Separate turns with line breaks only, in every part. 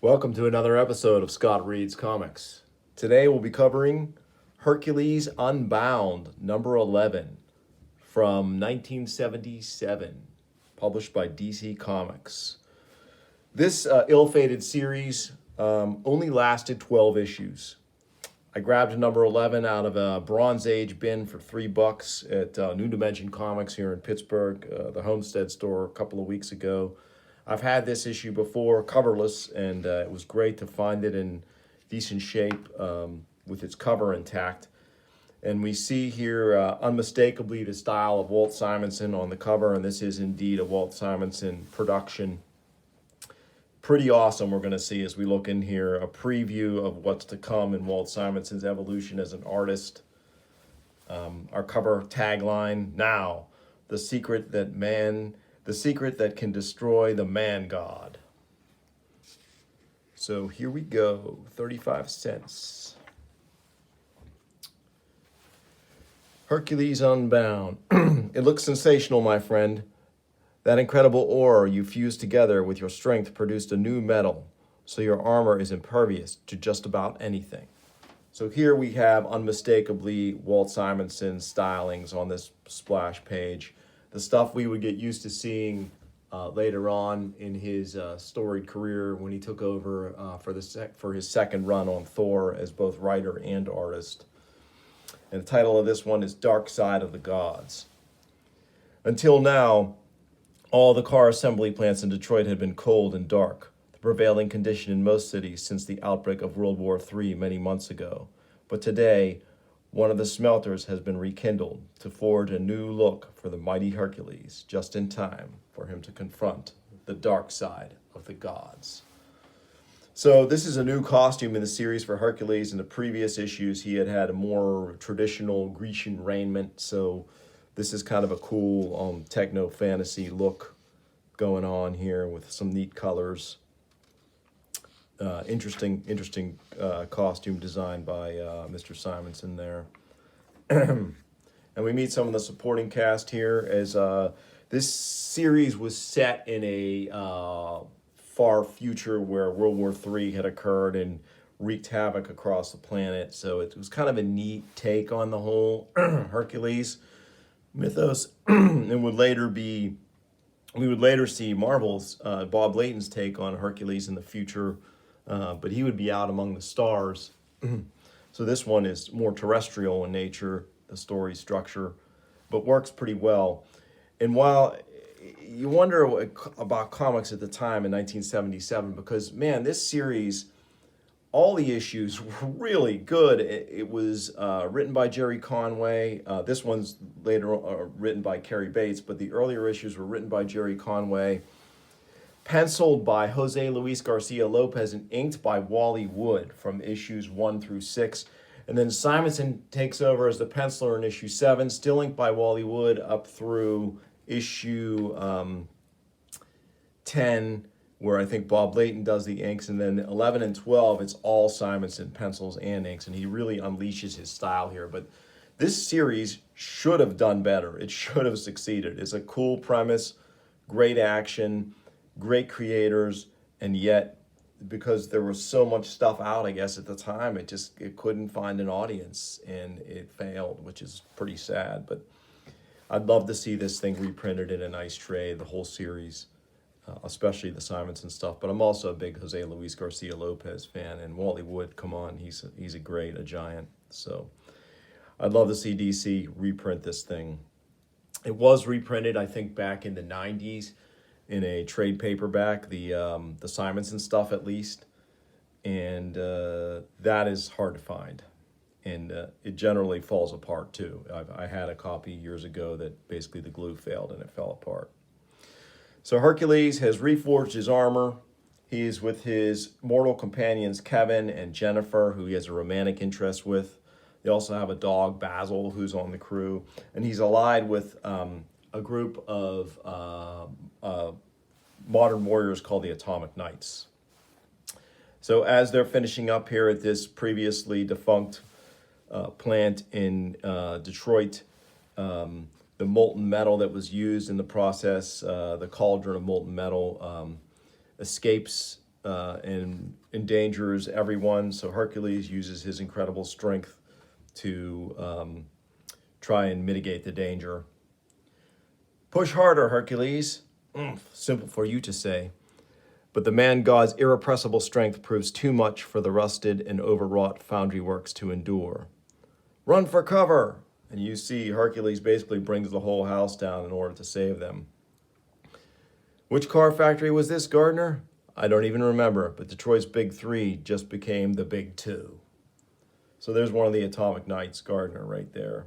Welcome to another episode of Scott Reads Comics. Today we'll be covering Hercules Unbound, number 11, from 1977, published by DC Comics. This ill-fated series only lasted 12 issues. I grabbed number 11 out of a Bronze Age bin for $3 at New Dimension Comics here in Pittsburgh, the Homestead store, a couple of weeks ago. I've had this issue before, coverless, and it was great to find it in decent shape with its cover intact. And we see here unmistakably the style of Walt Simonson on the cover, and this is indeed a Walt Simonson production. Pretty awesome, we're going to see as we look in here, a preview of what's to come in Walt Simonson's evolution as an artist. Our cover tagline, now, the secret that can destroy the man god. So here we go, 35 cents. Hercules Unbound. It looks sensational, my friend. That incredible ore you fused together with your strength produced a new metal, so your armor is impervious to just about anything. So here we have unmistakably Walt Simonson's stylings on this splash page. The stuff we would get used to seeing later on in his storied career when he took over for his second run on Thor as both writer and artist. And the title of this one is Dark Side of the Gods. Until now, all the car assembly plants in Detroit had been cold and dark, the prevailing condition in most cities since the outbreak of World War III many months ago. But today, one of the smelters has been rekindled to forge a new look for the mighty Hercules, just in time for him to confront the dark side of the gods. So this is a new costume in the series for Hercules. In the previous issues, he had had a more traditional Grecian raiment, so this is kind of a cool techno fantasy look going on here with some neat colors. Interesting costume design by Mr. Simonson there. And we meet some of the supporting cast here as this series was set in a far future where World War III had occurred and wreaked havoc across the planet. So it was kind of a neat take on the whole Hercules mythos. And we would later see Marvel's Bob Layton's take on Hercules in the future, but he would be out among the stars. So this one is more terrestrial in nature, the story structure, but works pretty well. And while you wonder about comics at the time in 1977, because man, this series, all the issues were really good. It was written by Jerry Conway. This one's later written by Cary Bates, but the earlier issues were written by Jerry Conway, penciled by Jose Luis Garcia Lopez, and inked by Wally Wood from issues 1 through 6. And then Simonson takes over as the penciler in issue 7, still inked by Wally Wood up through issue 10, where I think Bob Layton does the inks, and then 11 and 12, it's all Simonson, pencils and inks, and he really unleashes his style here. But this series should have done better. It should have succeeded. It's a cool premise, great action, great creators, and yet, because there was so much stuff out, I guess, at the time, it couldn't find an audience, and it failed, which is pretty sad. But I'd love to see this thing reprinted in a nice trade, the whole series. Especially the Simonson stuff, but I'm also a big Jose Luis Garcia Lopez fan, and Wally Wood, come on, he's a giant. So I'd love to see DC reprint this thing. It was reprinted, I think, back in the 90s in a trade paperback, the Simonson stuff at least, and that is hard to find, and it generally falls apart too. I had a copy years ago that basically the glue failed and it fell apart. So Hercules has reforged his armor. He is with his mortal companions, Kevin and Jennifer, who he has a romantic interest with. They also have a dog, Basil, who's on the crew. And he's allied with a group of modern warriors called the Atomic Knights. So as they're finishing up here at this previously defunct plant in Detroit, the molten metal that was used in the process, the cauldron of molten metal, escapes and endangers everyone. So Hercules uses his incredible strength to try and mitigate the danger. Push harder, Hercules. Simple for you to say. But the man god's irrepressible strength proves too much for the rusted and overwrought foundry works to endure. Run for cover! And you see Hercules basically brings the whole house down in order to save them. Which car factory was this, Gardner? I don't even remember, but Detroit's Big Three just became the Big Two. So there's one of the Atomic Knights, Gardner, right there.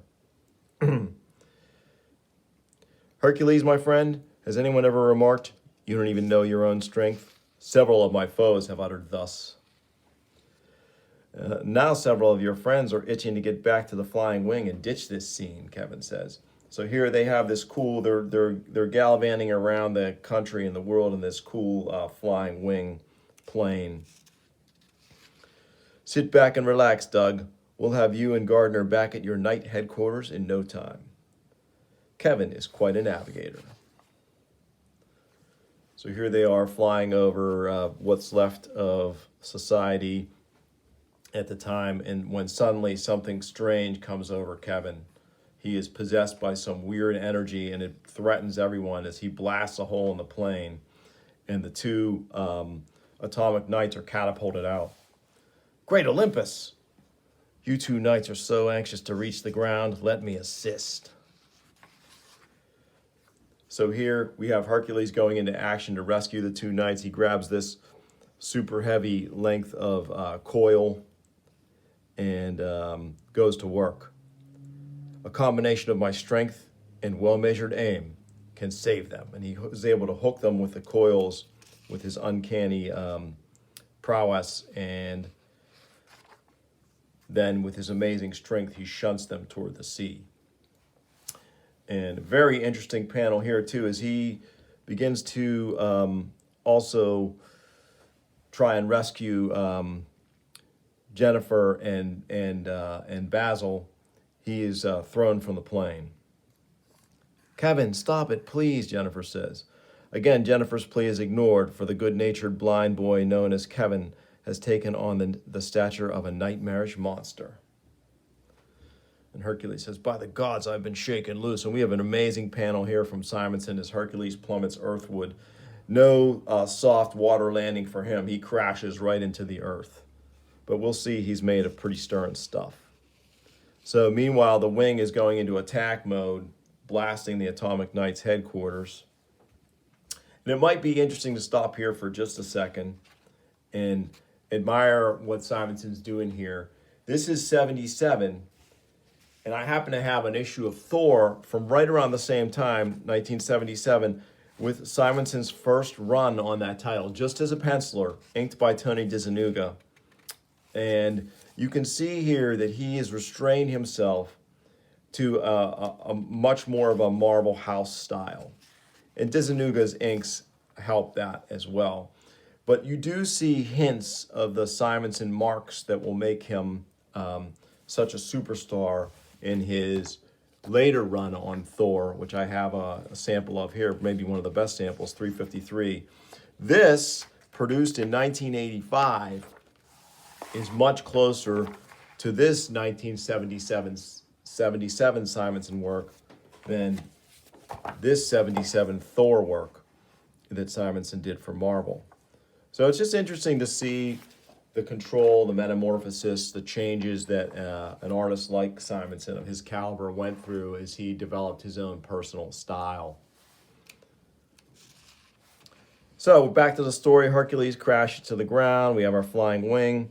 Hercules, my friend, has anyone ever remarked, you don't even know your own strength? Several of my foes have uttered thus. Now several of your friends are itching to get back to the flying wing and ditch this scene, Kevin says. So here they have this cool, they're gallivanting around the country and the world in this cool flying wing plane. Sit back and relax, Doug. We'll have you and Gardner back at your night headquarters in no time. Kevin is quite a navigator. So here they are flying over what's left of society at the time, and when suddenly something strange comes over Kevin, he is possessed by some weird energy, and it threatens everyone as he blasts a hole in the plane, and the two atomic knights are catapulted out. Great Olympus! You two knights are so anxious to reach the ground, let me assist. So here we have Hercules going into action to rescue the two knights. He grabs this super heavy length of coil and goes to work. A combination of my strength and well-measured aim can save them. And he was able to hook them with the coils with his uncanny prowess, and then with his amazing strength, he shunts them toward the sea. And a very interesting panel here too, as he begins to also try and rescue Jennifer and Basil. He is thrown from the plane. Kevin, stop it, please, Jennifer says. Again, Jennifer's plea is ignored, for the good-natured blind boy known as Kevin has taken on the stature of a nightmarish monster. And Hercules says, by the gods, I've been shaken loose. And we have an amazing panel here from Simonson as Hercules plummets earthward. No soft water landing for him. He crashes right into the earth. But we'll see he's made of pretty stern stuff. So meanwhile, the wing is going into attack mode, blasting the Atomic Knights headquarters. And it might be interesting to stop here for just a second and admire what Simonson's doing here. This is 77. And I happen to have an issue of Thor from right around the same time, 1977, with Simonson's first run on that title, just as a penciler, inked by Tony DeZanuga. And you can see here that he has restrained himself to a much more of a Marvel House style. And DeZanuga's inks help that as well. But you do see hints of the Simonson marks that will make him such a superstar in his later run on Thor, which I have a sample of here, maybe one of the best samples, 353. This, produced in 1985, is much closer to this 1977 Simonson work than this 77 Thor work that Simonson did for Marvel. So it's just interesting to see the control, the metamorphosis, the changes that an artist like Simonson of his caliber went through as he developed his own personal style. So back to the story. Hercules crashes to the ground. We have our flying wing.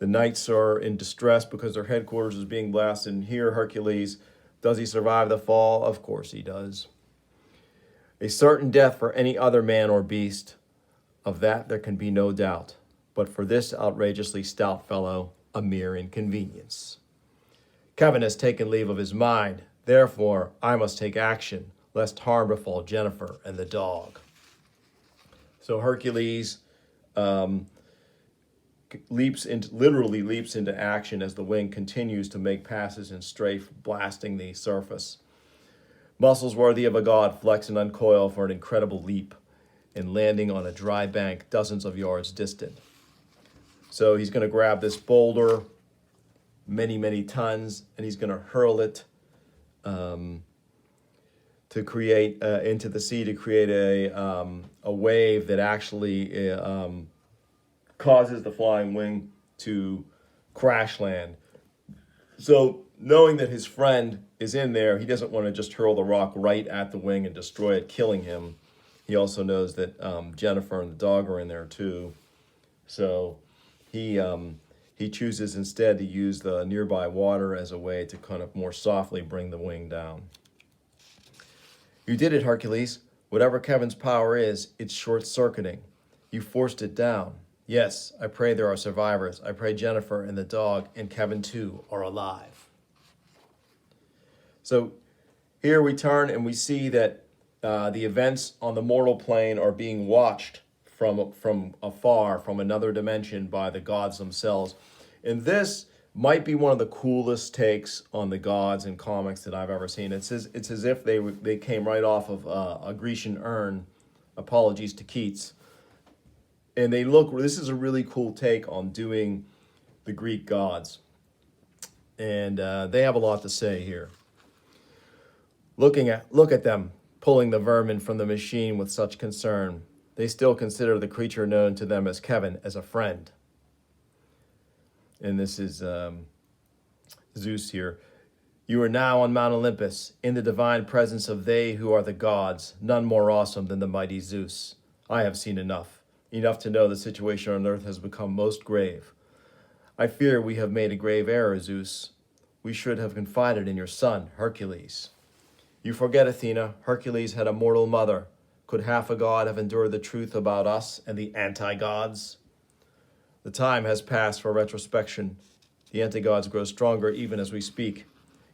The knights are in distress because their headquarters is being blasted. And here Hercules, does he survive the fall? Of course he does. A certain death for any other man or beast. Of that there can be no doubt. But for this outrageously stout fellow, a mere inconvenience. Kevin has taken leave of his mind. Therefore, I must take action, lest harm befall Jennifer and the dog. So Hercules literally leaps into action as the wing continues to make passes and strafe, blasting the surface. Muscles worthy of a god flex and uncoil for an incredible leap. and landing on a dry bank dozens of yards distant. So he's going to grab this boulder, many, many tons, and he's going to hurl it to create into the sea, to create a wave that actually causes the flying wing to crash land. So knowing that his friend is in there, he doesn't want to just hurl the rock right at the wing and destroy it, killing him. He also knows that Jennifer and the dog are in there too. So he chooses instead to use the nearby water as a way to kind of more softly bring the wing down. You did it, Hercules. Whatever Kevin's power is, it's short-circuiting. You forced it down. Yes, I pray there are survivors. I pray Jennifer and the dog and Kevin too are alive. So here we turn and we see that the events on the mortal plane are being watched from afar, from another dimension, by the gods themselves. And this might be one of the coolest takes on the gods in comics that I've ever seen. It's as if they came right off of a Grecian urn, apologies to Keats. And this is a really cool take on doing the Greek gods. And they have a lot to say here. Look at them, pulling the vermin from the machine with such concern. They still consider the creature known to them as Kevin as a friend. And this is Zeus here. You are now on Mount Olympus, in the divine presence of they who are the gods, none more awesome than the mighty Zeus. I have seen enough to know the situation on earth has become most grave. I fear we have made a grave error, Zeus. We should have confided in your son, Hercules. You forget, Athena, Hercules had a mortal mother. Could half a god have endured the truth about us and the anti-gods? The time has passed for retrospection. The anti-gods grow stronger even as we speak.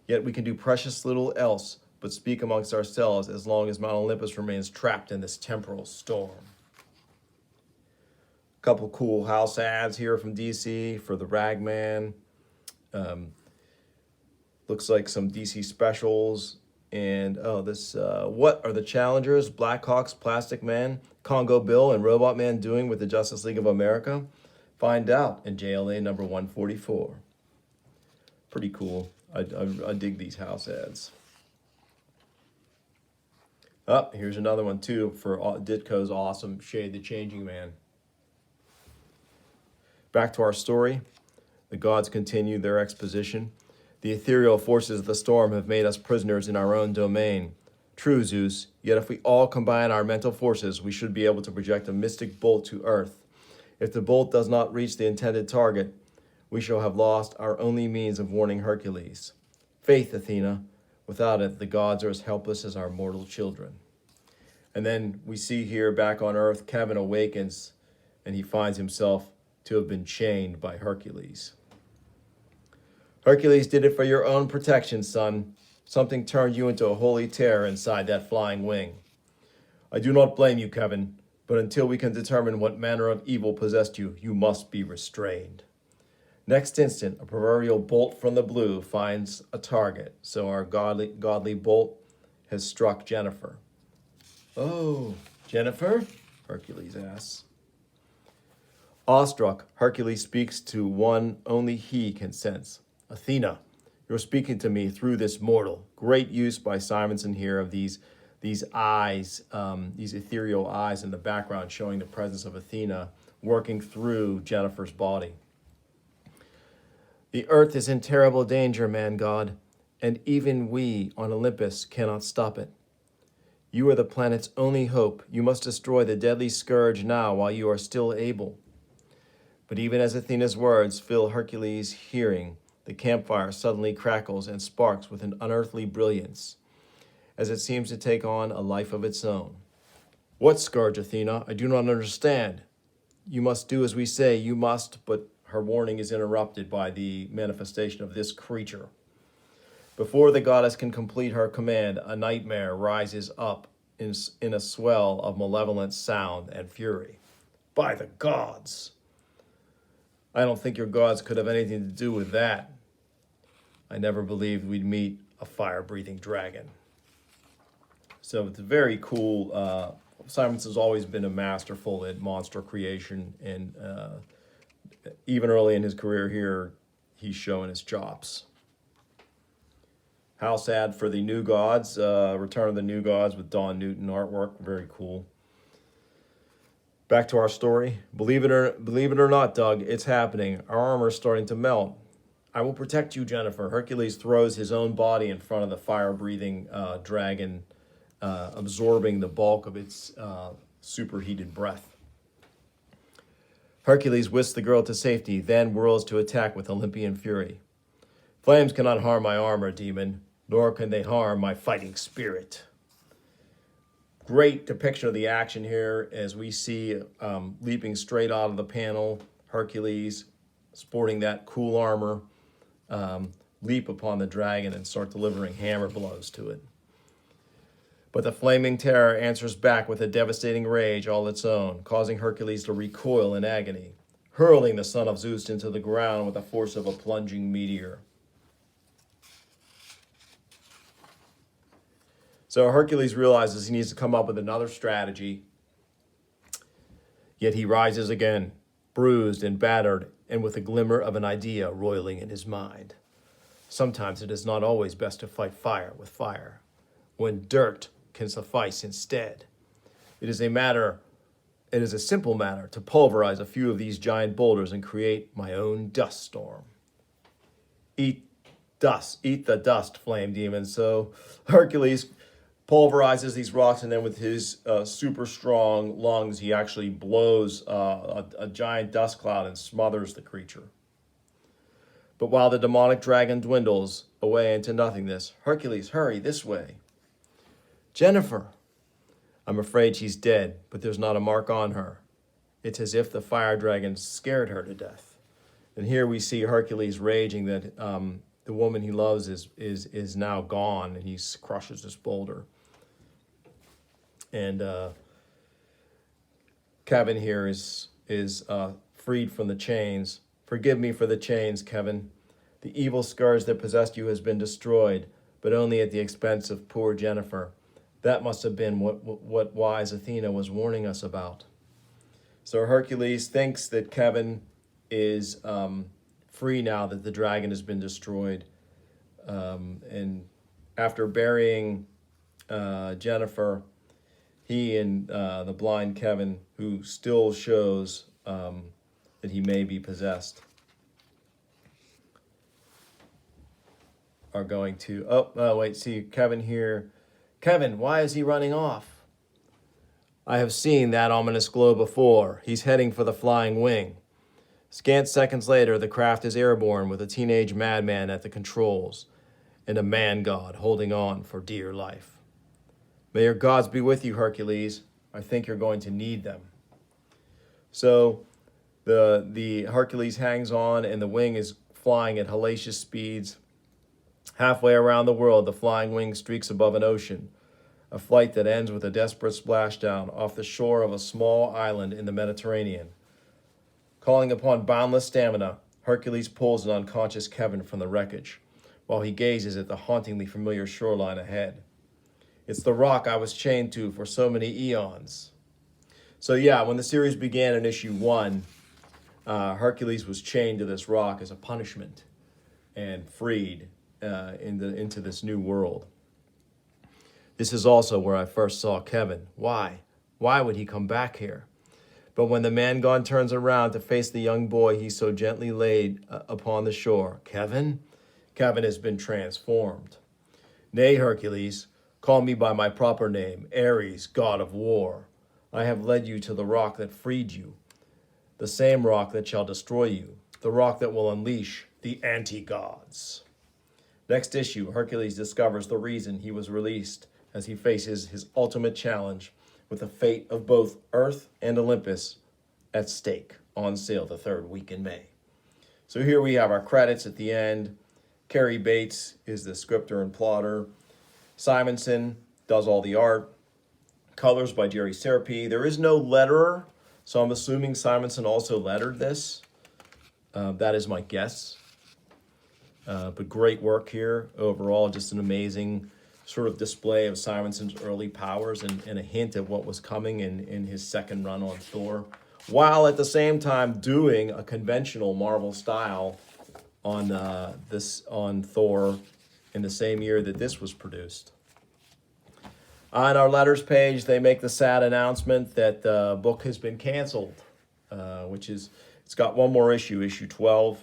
Yet we can do precious little else but speak amongst ourselves as long as Mount Olympus remains trapped in this temporal storm. A couple cool house ads here from DC for the Ragman. Looks like some DC specials. And what are the challengers, Blackhawks, Plastic Man, Congo Bill, and Robot Man doing with the Justice League of America? Find out in JLA number 144. Pretty cool. I dig these house ads. Here's another one too for Ditko's awesome Shade the Changing Man. Back to our story. The gods continue their exposition. The ethereal forces of the storm have made us prisoners in our own domain. True, Zeus, yet if we all combine our mental forces, we should be able to project a mystic bolt to Earth. If the bolt does not reach the intended target, we shall have lost our only means of warning Hercules. Faith, Athena. Without it, the gods are as helpless as our mortal children. And then we see here back on Earth, Kevin awakens and he finds himself to have been chained by Hercules. Hercules did it for your own protection, son. Something turned you into a holy terror inside that flying wing. I do not blame you, Kevin. But until we can determine what manner of evil possessed you, you must be restrained. Next instant, a proverbial bolt from the blue finds a target. So our godly bolt has struck Jennifer. Oh, Jennifer? Hercules asks. Awestruck, Hercules speaks to one only he can sense. Athena, you're speaking to me through this mortal. Great use by Simonson here of these eyes, these ethereal eyes in the background showing the presence of Athena working through Jennifer's body. The earth is in terrible danger, man god, and even we on Olympus cannot stop it. You are the planet's only hope. You must destroy the deadly scourge now while you are still able. But even as Athena's words fill Hercules' hearing, the campfire suddenly crackles and sparks with an unearthly brilliance, as it seems to take on a life of its own. What scourge, Athena? I do not understand. You must do as we say, you must, but her warning is interrupted by the manifestation of this creature. Before the goddess can complete her command, a nightmare rises up in a swell of malevolent sound and fury. By the gods! I don't think your gods could have anything to do with that. I never believed we'd meet a fire-breathing dragon. So it's a very cool Simonson's always been a masterful at monster creation, and even early in his career here, he's showing his chops. House ad for the New Gods, Return of the New Gods with Don Newton artwork, very cool. Back to our story. Believe it or not, Doug, it's happening. Our armor's starting to melt. I will protect you, Jennifer. Hercules throws his own body in front of the fire-breathing dragon, absorbing the bulk of its superheated breath. Hercules whisks the girl to safety, then whirls to attack with Olympian fury. Flames cannot harm my armor, demon, nor can they harm my fighting spirit. Great depiction of the action here as we see leaping straight out of the panel, Hercules sporting that cool armor, leap upon the dragon and start delivering hammer blows to it. But the flaming terror answers back with a devastating rage all its own, causing Hercules to recoil in agony, hurling the son of Zeus into the ground with the force of a plunging meteor. So Hercules realizes he needs to come up with another strategy, yet he rises again, bruised and battered, and with a glimmer of an idea roiling in his mind. Sometimes it is not always best to fight fire with fire, when dirt can suffice instead. It is a simple matter to pulverize a few of these giant boulders and create my own dust storm. Eat the dust, flame demon. So Hercules pulverizes these rocks, and then with his super strong lungs, he actually blows a giant dust cloud and smothers the creature. But while the demonic dragon dwindles away into nothingness, Hercules, hurry, this way. Jennifer. I'm afraid she's dead, but there's not a mark on her. It's as if the fire dragon scared her to death. And here we see Hercules raging that the woman he loves is now gone, and he crushes this boulder. And Kevin here is freed from the chains. Forgive me for the chains, Kevin. The evil scourge that possessed you has been destroyed, but only at the expense of poor Jennifer. That must have been what wise Athena was warning us about. So Hercules thinks that Kevin is free now that the dragon has been destroyed. And after burying Jennifer, he and the blind Kevin, who still shows that he may be possessed, are going to... see Kevin here. Kevin, why is he running off? I have seen that ominous glow before. He's heading for the flying wing. Scant seconds later, the craft is airborne with a teenage madman at the controls and a man-god holding on for dear life. May your gods be with you, Hercules. I think you're going to need them. So the Hercules hangs on, and the wing is flying at hellacious speeds. Halfway around the world, the flying wing streaks above an ocean, a flight that ends with a desperate splashdown off the shore of a small island in the Mediterranean. Calling upon boundless stamina, Hercules pulls an unconscious Kevin from the wreckage, while he gazes at the hauntingly familiar shoreline ahead. It's the rock I was chained to for so many eons. So yeah, when the series began in issue 1, Hercules was chained to this rock as a punishment and freed into this new world. This is also where I first saw Kevin. Why? Why would he come back here? But when the man-god turns around to face the young boy he so gently laid upon the shore, Kevin has been transformed. Nay, Hercules, call me by my proper name, Ares, god of war. I have led you to the rock that freed you, the same rock that shall destroy you, the rock that will unleash the anti-gods. Next issue, Hercules discovers the reason he was released as he faces his ultimate challenge with the fate of both Earth and Olympus at stake, on sale the third week in May. So here we have our credits at the end. Cary Bates is the scripter and plotter. Simonson does all the art. Colors by Jerry Serpe. There is no letterer, so I'm assuming Simonson also lettered this. That is my guess. But great work here overall, just an amazing sort of display of Simonson's early powers and a hint of what was coming in his second run on Thor, while at the same time doing a conventional Marvel style on on Thor in the same year that this was produced. On our letters page, they make the sad announcement that the book has been canceled, it's got one more issue, issue 12.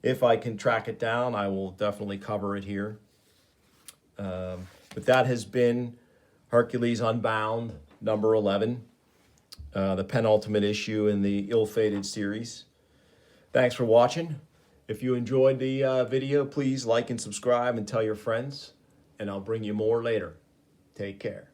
If I can track it down, I will definitely cover it here. But that has been Hercules Unbound, number 11, the penultimate issue in the ill-fated series. Thanks for watching. If you enjoyed the video, please like and subscribe and tell your friends, and I'll bring you more later. Take care.